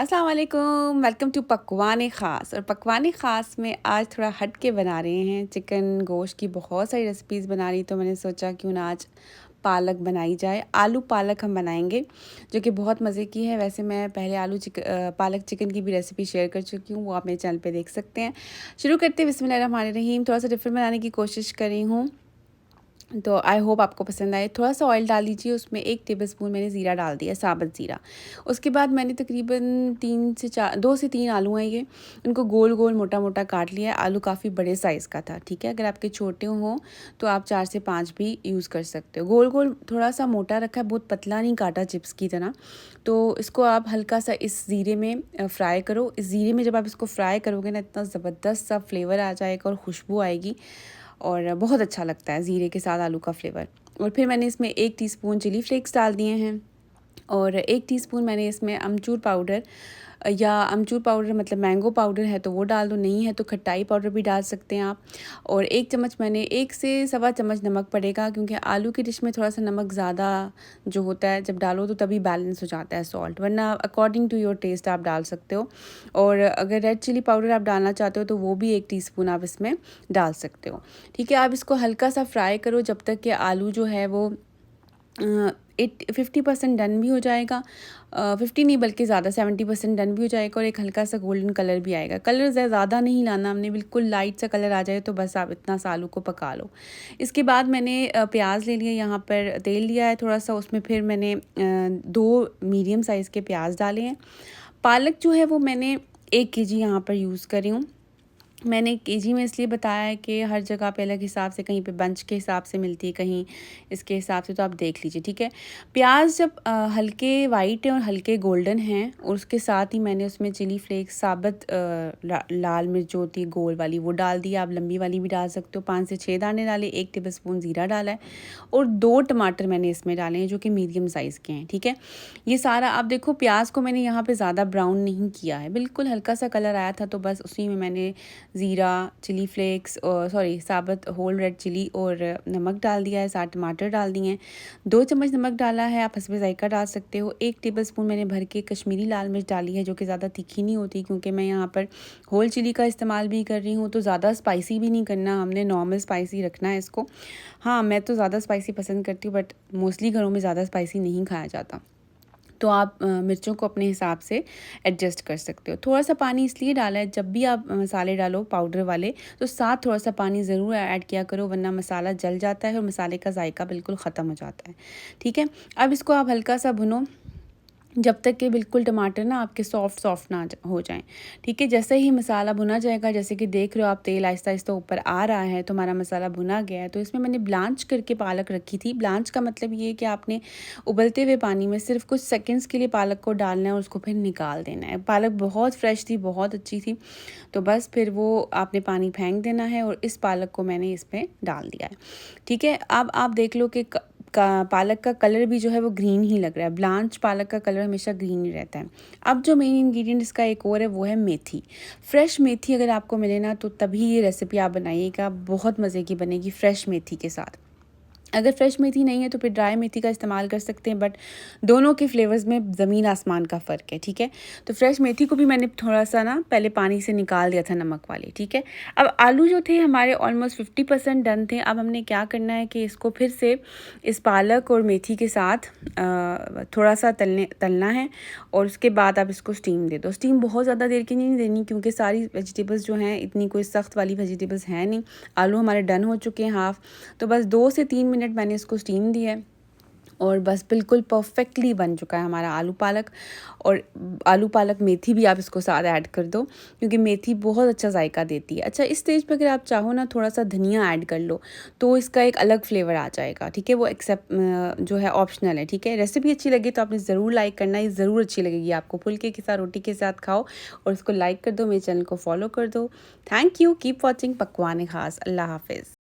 अस्सलाम वालेकुम, welcome to पकवान ख़ास। और पकवान ख़ास में आज थोड़ा हट के बना रहे हैं। चिकन गोश्त की बहुत सारी रेसिपीज़ बना रही, तो मैंने सोचा क्यों ना आज पालक बनाई जाए। आलू पालक हम बनाएंगे, जो कि बहुत मज़े की है। वैसे मैं पहले पालक चिकन की भी रेसिपी शेयर कर चुकी हूँ, वो आप मेरे चैनल पे देख सकते हैं। शुरू करते हैं बिस्मिल्लाहिर्रहमानिर्रहीम। थोड़ा सा डिफरेंट बनाने की कोशिश करी हूँ, तो आई होप आपको पसंद आए। थोड़ा सा ऑयल डाल दीजिए, उसमें 1 टेबलस्पून मैंने ज़ीरा डाल दिया, साबुत ज़ीरा। उसके बाद मैंने तकरीबन 2 से 3 आलू हैं ये, उनको गोल गोल मोटा मोटा काट लिया। आलू काफ़ी बड़े साइज़ का था, ठीक है। अगर आपके छोटे हों तो आप 4 से 5 भी यूज़ कर सकते हो। गोल गोल थोड़ा सा मोटा रखा है, बहुत पतला नहीं काटा चिप्स की तरह। तो इसको आप हल्का सा इस ज़ीरे में फ्राई करो। इस ज़ीरे में जब आप इसको फ्राई करोगे ना, इतना ज़बरदस्त सा फ्लेवर आ जाएगा और खुशबू आएगी, और बहुत अच्छा लगता है ज़ीरे के साथ आलू का फ्लेवर। और फिर मैंने इसमें 1 टीस्पून चिली फ्लेक्स डाल दिए हैं, और 1 टीस्पून मैंने इसमें अमचूर पाउडर, या अमचूर पाउडर मतलब मैंगो पाउडर है तो वो डाल दो, नहीं है तो खटाई पाउडर भी डाल सकते हैं आप। और 1 चम्मच मैंने 1 से सवा चम्मच नमक पड़ेगा, क्योंकि आलू की डिश में थोड़ा सा नमक ज़्यादा जो होता है जब डालो तो तभी बैलेंस हो जाता है सॉल्ट, वरना अकॉर्डिंग टू योर टेस्ट आप डाल सकते हो। और अगर रेड चिली पाउडर आप डालना चाहते हो तो वो भी 1 टीस्पून आप इसमें डाल सकते हो, ठीक है। आप इसको हल्का सा फ्राई करो जब तक कि आलू जो है वो 50% डन भी हो जाएगा। 50 नहीं बल्कि ज़्यादा 70% डन भी हो जाएगा, और एक हल्का सा गोल्डन कलर भी आएगा। कलर ज़्यादा नहीं लाना हमने, बिल्कुल लाइट सा कलर आ जाए तो बस आप इतना सा आलू को पका लो। इसके बाद मैंने प्याज ले लिया, यहाँ पर तेल लिया है थोड़ा सा, उसमें फिर मैंने 2 मीडियम साइज़ के प्याज डाले हैं। पालक जो है वो मैंने 1 केजी यहाँ पर यूज़ कर रही हूँ। मैंने केजी में इसलिए बताया है कि हर जगह पे अलग हिसाब से, कहीं पे बंच के हिसाब से मिलती है, कहीं इसके हिसाब से, तो आप देख लीजिए, ठीक है। प्याज जब हल्के वाइट हैं और हल्के गोल्डन हैं, और उसके साथ ही मैंने उसमें चिली फ्लेक्स, साबुत लाल मिर्च जो होती है गोल वाली, वो डाल दी। आप लंबी वाली भी डाल सकते हो। 5 से 6 दाने डाले, 1 टेबलस्पून ज़ीरा डाला है, और 2 टमाटर मैंने इसमें डाले हैं जो कि मीडियम साइज़ के हैं, ठीक है। ये सारा आप देखो, प्याज को मैंने यहाँ पर ज़्यादा ब्राउन नहीं किया है, बिल्कुल हल्का सा कलर आया था, तो बस उसी में मैंने ज़ीरा, चिली फ्लेक्स और साबुत होल रेड चिली और नमक डाल दिया है, साथ टमाटर डाल दिए हैं। 2 चम्मच नमक डाला है, आप हस्बे ज़ायका डाल सकते हो। 1 टेबलस्पून मैंने भर के कश्मीरी लाल मिर्च डाली है, जो कि ज़्यादा तीखी नहीं होती, क्योंकि मैं यहाँ पर होल चिली का इस्तेमाल भी कर रही हूँ, तो ज़्यादा स्पाइसी भी नहीं करना हमने, नॉर्मल स्पाइसी रखना है इसको। हाँ, मैं तो ज़्यादा स्पाइसी पसंद करती हूँ, बट मोस्टली घरों में ज़्यादा स्पाइसी नहीं खाया जाता, तो आप मिर्चों को अपने हिसाब से एडजस्ट कर सकते हो। थोड़ा सा पानी इसलिए डाला है, जब भी आप मसाले डालो पाउडर वाले, तो साथ थोड़ा सा पानी ज़रूर ऐड किया करो, वरना मसाला जल जाता है और मसाले का जायका बिल्कुल ख़त्म हो जाता है, ठीक है। अब इसको आप हल्का सा भुनो जब तक कि बिल्कुल टमाटर ना आपके सॉफ्ट ना हो जाएं, ठीक है। जैसे ही मसाला भुना जाएगा, जैसे कि देख रहे हो आप, तेल आहिस्ता आहिस्ता ऊपर आ रहा है, तो हमारा मसाला भुना गया है। तो इसमें मैंने ब्लांच करके पालक रखी थी। ब्लांच का मतलब ये है कि आपने उबलते हुए पानी में सिर्फ कुछ सेकंड्स के लिए पालक को डालना है और उसको फिर निकाल देना है। पालक बहुत फ्रेश थी, बहुत अच्छी थी, तो बस फिर वो आपने पानी फेंक देना है, और इस पालक को मैंने इसमें डाल दिया है, ठीक है। अब आप देख लो कि पालक का कलर भी जो है वो ग्रीन ही लग रहा है। ब्लांच पालक का कलर हमेशा ग्रीन ही रहता है। अब जो मेन इंग्रेडिएंट इसका एक और है, वो है मेथी। फ्रेश मेथी अगर आपको मिले ना, तो तभी ये रेसिपी आप बनाइएगा, बहुत मज़े की बनेगी फ्रेश मेथी के साथ। अगर फ्रेश मेथी नहीं है तो फिर ड्राई मेथी का इस्तेमाल कर सकते हैं, बट दोनों के फ्लेवर्स में ज़मीन आसमान का फ़र्क है, ठीक है। तो फ्रेश मेथी को भी मैंने थोड़ा सा ना पहले पानी से निकाल दिया था, नमक वाली, ठीक है। अब आलू जो थे हमारे ऑलमोस्ट 50% डन थे। अब हमने क्या करना है कि इसको फिर से इस पालक और मेथी के साथ थोड़ा सा तलना है, और उसके बाद आप इसको स्टीम दे दो। स्टीम बहुत ज़्यादा देर की नहीं देनी, क्योंकि सारी वेजिटेबल्स जो हैं इतनी कोई सख्त वाली वेजिटेबल्स हैं नहीं। आलू हमारे डन हो चुके हैं हाफ़, तो बस 2 से 3 मिनट मैंने इसको स्टीम दिया है, और बस बिल्कुल परफेक्टली बन चुका है हमारा आलू पालक। और आलू पालक मेथी भी आप इसको साथ ऐड कर दो, क्योंकि मेथी बहुत अच्छा जायका देती है। अच्छा, इस स्टेज पे अगर आप चाहो ना, थोड़ा सा धनिया ऐड कर लो, तो इसका एक अलग फ्लेवर आ जाएगा, ठीक है। वो एक्सेप्ट जो है ऑप्शनल है, ठीक है। रेसिपी अच्छी लगी तो आपने ज़रूर लाइक करना, ये ज़रूर अच्छी लगेगी आपको। फुल्के के साथ, रोटी के साथ खाओ, और इसको लाइक कर दो, मेरे चैनल को फॉलो कर दो। थैंक यू, कीप वॉचिंग पकवान ख़ास। अल्लाह हाफिज़।